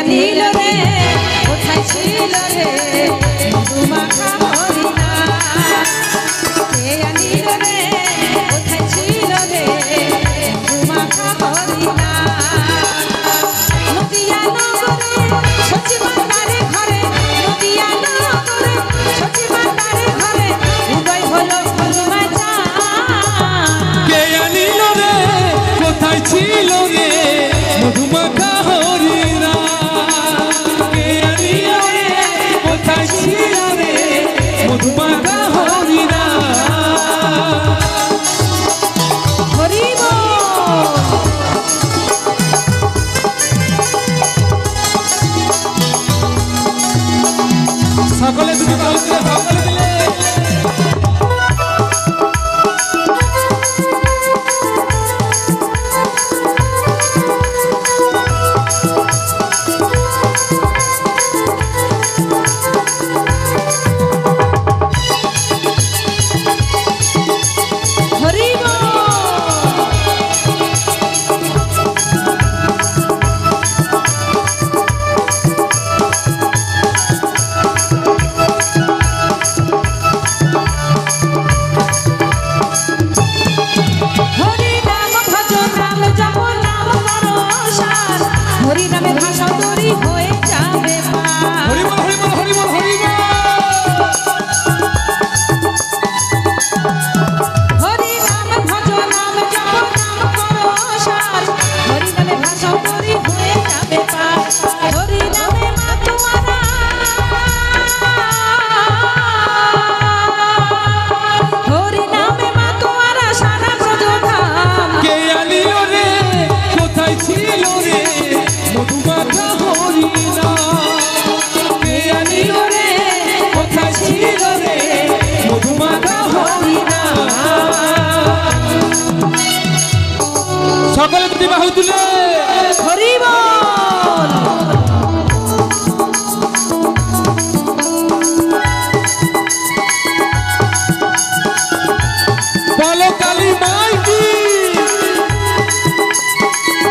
নীল রে কোথায় ছিল রে মধুমাখা হরিণা নীল রে কোথায় ছিল রে মধুমাখা হরিণা নদিয়া নগরে সচিবান্দারে ঘরে নদিয়া নগরে সচিবান্দারে ঘরে উদয় হলো হনুমা চাঁদ কে নীল রে কোথায় ছিল রে মধুমাখা হরিণা মধুমাখা হরিণা হরিব সকলে তুমি সকলে দিলে হরি নামে ভাষা তরি হয়ে যাবে হরি নাম ভজ নাম জপ নাম করো সার হরি নামে ভাষা তরি হয়ে যাবে হরি নামে মা তোমারা হরি নামে মা তোমারা সারা ব্রজধাম কে আনিল রে কোথায় ছিল রে মধুমাখা হরিণা কে আনিল রে কোথায় ছিল রে মধুমাখা হরিণা সকলে দুটি বাহু তুলে হরি বল বলো কালী মাই কি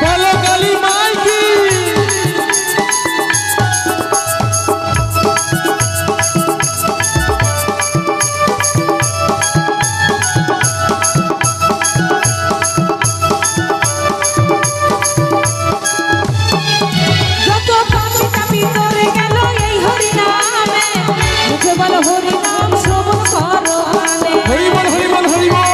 বলো কালী মাই কি যত পাপি তাপি তোরে গেল এই হরি নামে মুখে বলো হরি নাম শ্রবণ করো কানে হরি বল হরি বল হরি বল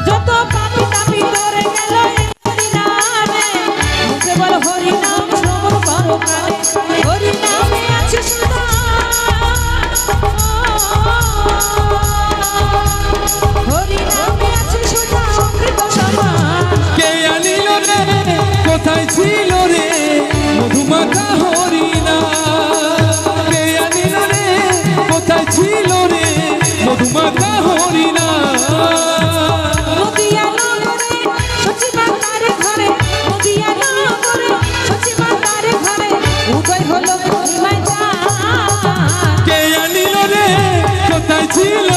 যত পাপি তাপি তোরে গেল এই হরি নামে মুখে বলো হরি নাম শ্রবণ করো কানে হরি নামে আছে সুধা হরি নামে আছে সুধা অমৃত সমান কে আনিল রে কোথায় ছিল রে মধুমাখা হরিণা কে আনিল রে কোথায় ছিল রে মধুমাখা হরিণা নদিয়া নগরে সচিবান্দারে ঘরে নদিয়া নগরে সচিবান্দারে ঘরে উদয় হলো হনুমা চাঁদ কে আনিল রে কোথায় ছিল